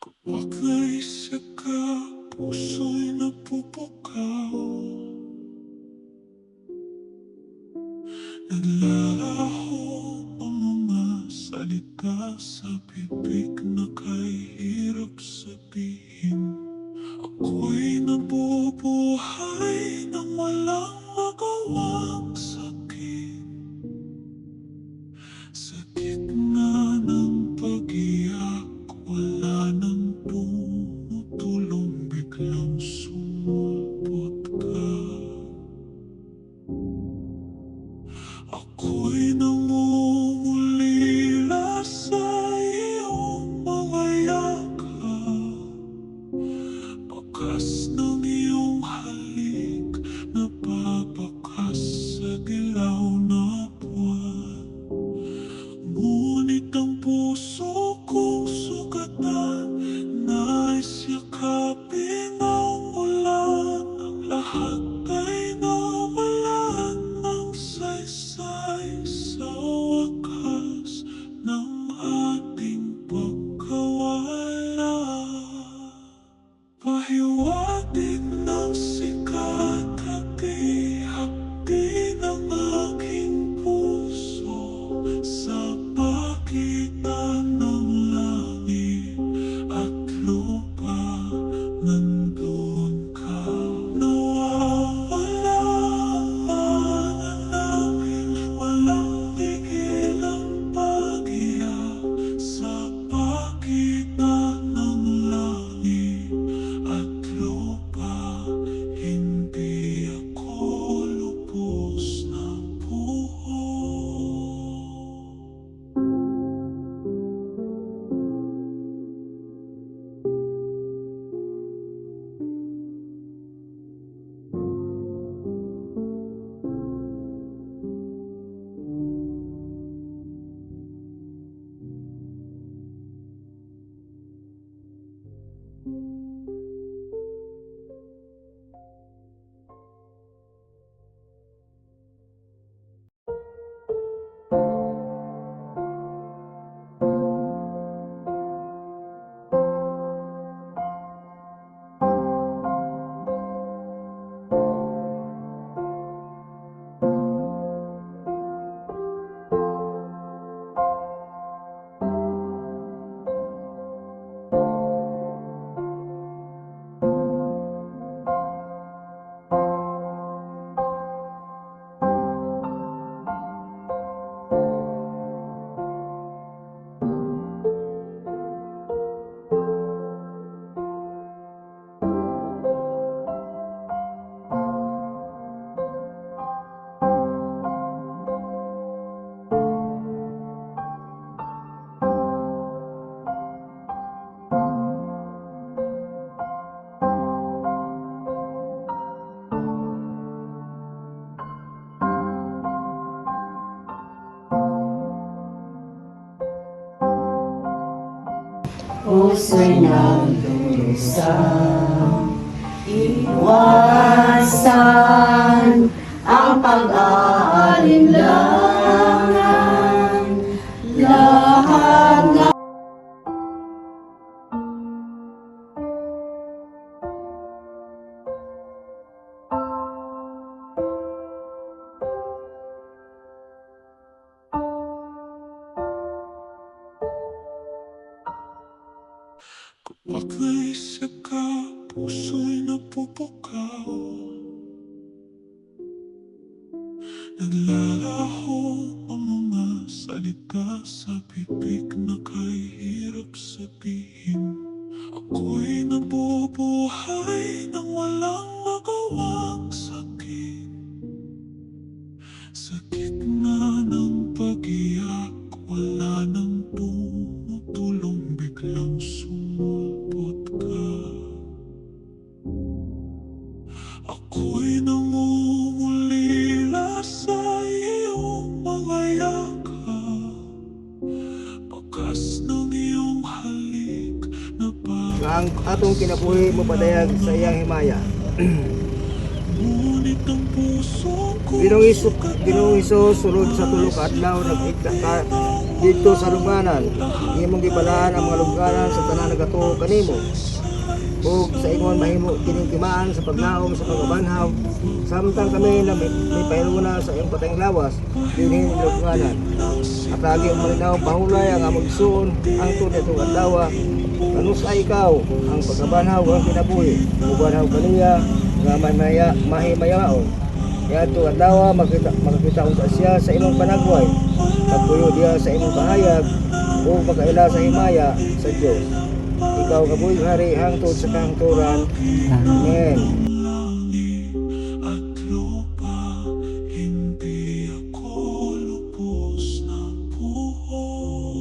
Kapag naisip ka, puso'y napupukaw. Naglalaho ang mga salita sa bibig na kahirap sabihin. Ako'y nabubuhay nang walang magawang sakit. Sa gitna ng pag-iyak, wala nang tumutulong, biglang sumulpot ka. Ako'y nangungulila sa iyong mga yakap. Bakas ng iyong halik, nababakas sa dilaw na buwan. Ngunit ang puso kong sugatan, nais yakapin ang ulan. Ang lahat ay nawalan ng saysay sa wakas ng ating pagkawala. Pahiwatig ng sikat, hati-hati ng aking puso. Sa pagitan ng langit at lupa, nandun ka. Nawawala ang hanapin, walang tigil ang pag-iyak. Sa pagitan ng langit at lupa, hindi ako lubos na buo. Puso'y nagdurusa, iwasan ang pag-aalinlangan. Lahat ng Kapag naisip ka, puso'y napupukaw. Naglalaho ang mga salita sa bibig na kahirap sabihin. Ako'y nabubuhay nang walang magawang sakit. Sa gitna ng pag-iyak, wala nang tumutulong, biglang sumulpot ka. Ako'y nangungulila sa iyong mga yakap. Bakas ng iyong halik, Ang atong kinabuhi mo padayag sa iyang himaya. ngunit ang puso ko Ginong Isus sulod sa tulo ka adlaw dito sa lubnganan. Imong gibalaan ang mga lubnganan sa tanan nagatuo kanimo. Ug sa ingon mahimo kining timaan sa paglaom sa pagabanhaw. Samtang kami na may pairuna sa iyong patayng lawas, dinhi ni lubnganan. At lagi ang malinaw pahulay ang among igsoon ang tunay itong adlaw. Kanusay ikaw ang pagkabanhaw ang kinabuhi. Ubanhaw kaniya nga mahimayaon. Kaya ito adlaw makakita sa siya sa imong panagway. Pagpuyo diya sa imong bahayag o pagkaila sa himaya sa Dios. Ikaw kabuhi hari hangtod sa kahangturan. Amen. langit at lupa, hindi ako lubos na buhay.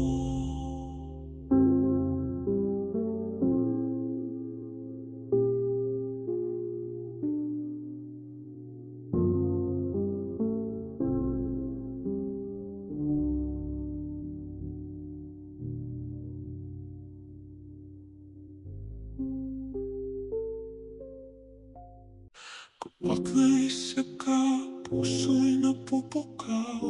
Kapag naisip ka, puso'y napupukaw.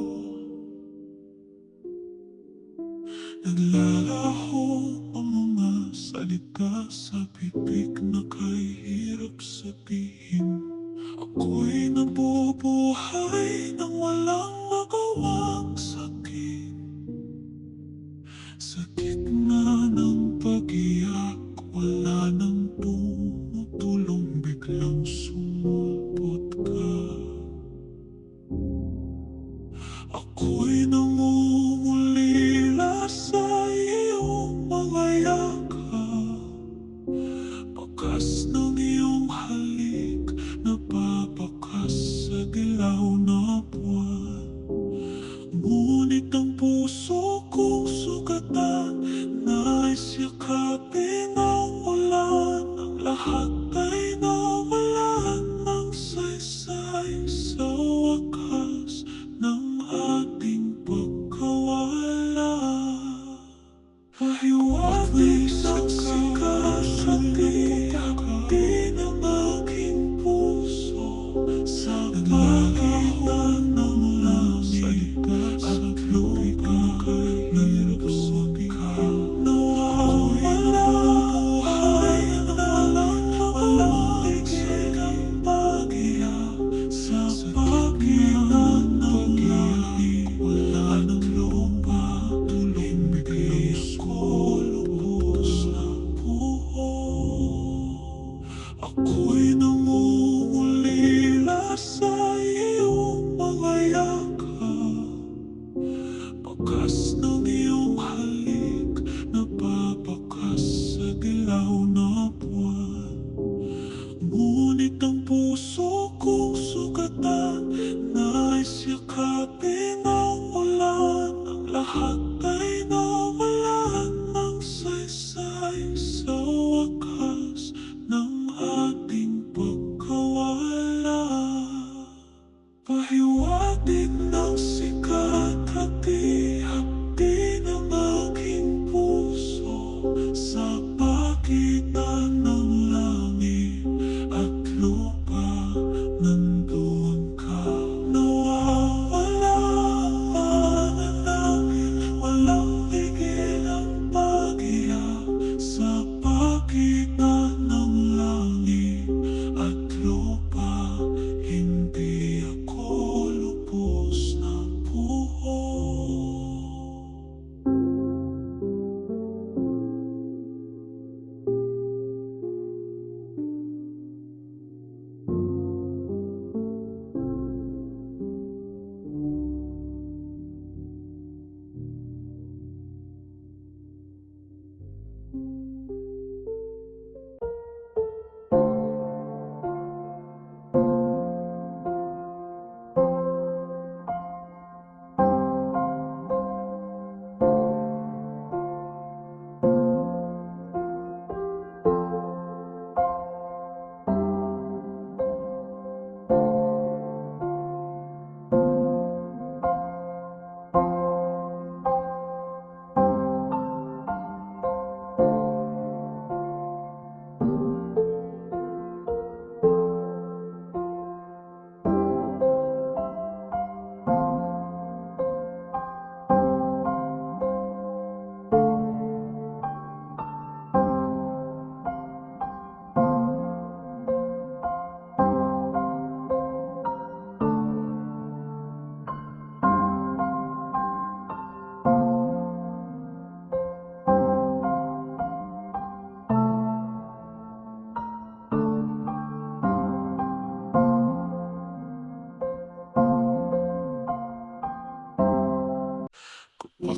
Naglalaho ang mga salita sa bibig na kahirap sabihin. Ako'y nabubuhay nang walang magawang sakit. Sa gitna ng pag-iyak, wala nang tumutulong, biglang sumulpot ka. Ako'y nangungulila sa iyong mga yakap. Bakas ng iyong halik, nababakas sa dilaw na buwan. Ngunit ang puso kong sugatan, nais yakapin ang ulan. Ang lahat ay nawalan ng saysay sa wakas ng ating pagkawala. Pahiwatig ng sikat at di ng aking puso. Sa pagitan ng langit at lupa, kahirap sabihin. Nawawala buhay na walang tigil ang pag-iyak. Sa pagitan ng langit, wala ng lupa, tuloy biglang ako lubos na buhay. Ako'y nangungulila sa iyong mga yakap. Bakas ng iyong halik, nababakas sa dilaw na buwan. Ngunit ang puso kong sugatan, nais yakapin ang ulan. Ang lahat ay nawalan ng saysay sa wakas ng ating pagkawala. Pahiwatig ng sikat at di ng aking puso. Sa pagitan ng langit at lupa, nandun ka. Nawawala ang langit, walang tigil ang pag-iyak. Sa pagitan ng langit at lupa, hindi ako lubos na buhay.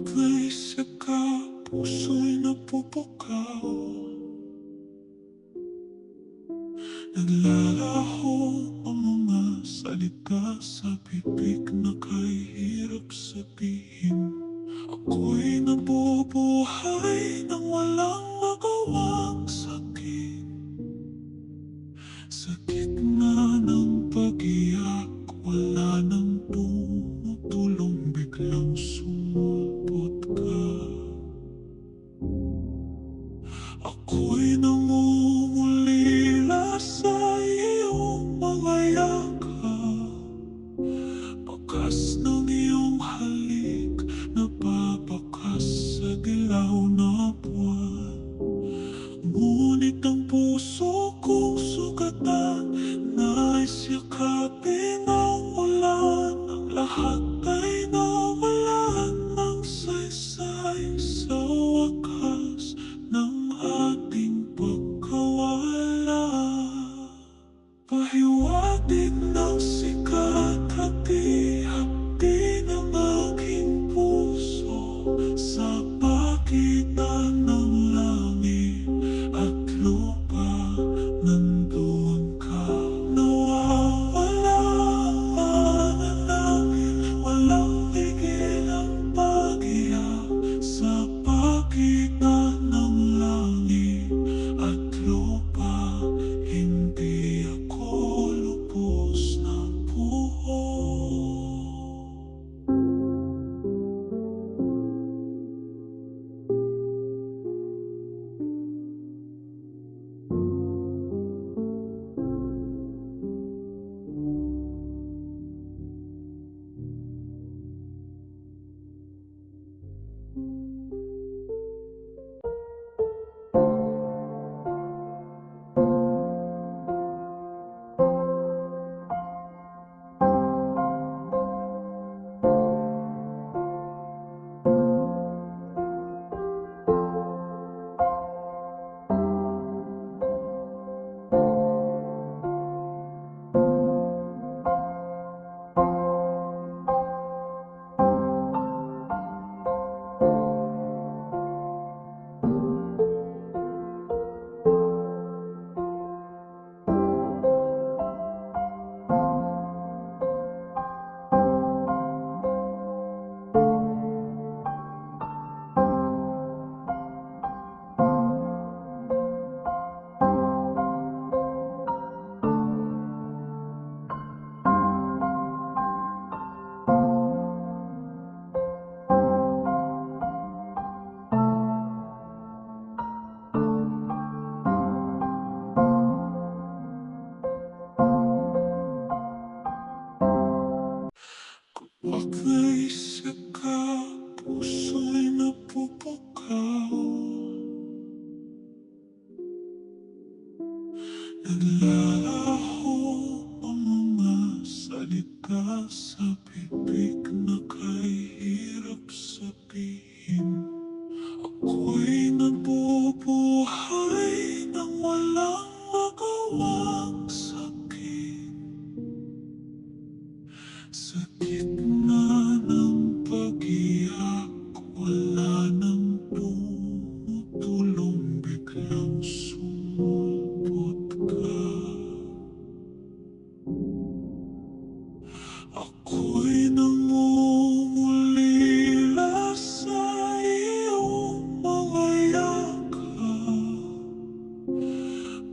Pag-iisip ka, puso'y napupukaw. Naglalaho ang mga salita sa bibig na kahirap sabihin. Ako'y nabubuhay nang walang magawang sakit. Sa gitna ng pag-iyak, wala nang tumutulong, biglang sumulpot ka. Ako'y namumulila sa iyong mga yakap. Bakas ng iyong halik, nababakas sa dilaw na buwan. Ngunit ang puso kong sugatan, nais yakapin ang ulan. Ang lahat ay nawalan ng saysay sa wakas ng ating pagkawala. Pahiwatig ng sikat, hati-hati ng aking puso. Sa pagitan ng langit at lupa, nandun ka. Nawawala ang alangin, walang tigil ang pag-iyak. Sa pagitan ng langit at lupa, hindi ako lubos na buo. Pag-iisip ka, puso'y napupukaw. Naglalaho ang mga salita sa bibig na kahirap sabihin. Ako'y nabubuhay nang walang magawang sakit. Sa gitna ng pag-iyak, wala nang tumutulong, biglang sumulpot ka. Ako'y namumulila sa iyong mga yakap.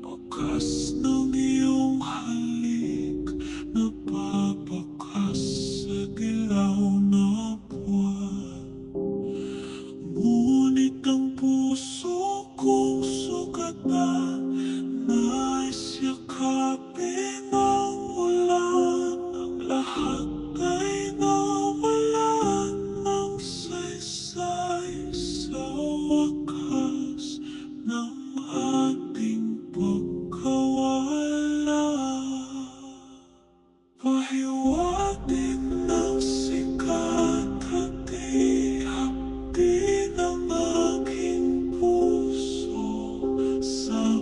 Bakas ng iyong halik, nababakas sa dilaw na buwan. Ngunit ang puso kong sugatan, nais yakapin ang ulan. Ang lahat ay nawalan ng saysay sa wakas ng ating pagkawala. Pahiwatig ng sikat, hati-hati ng aking puso. Sa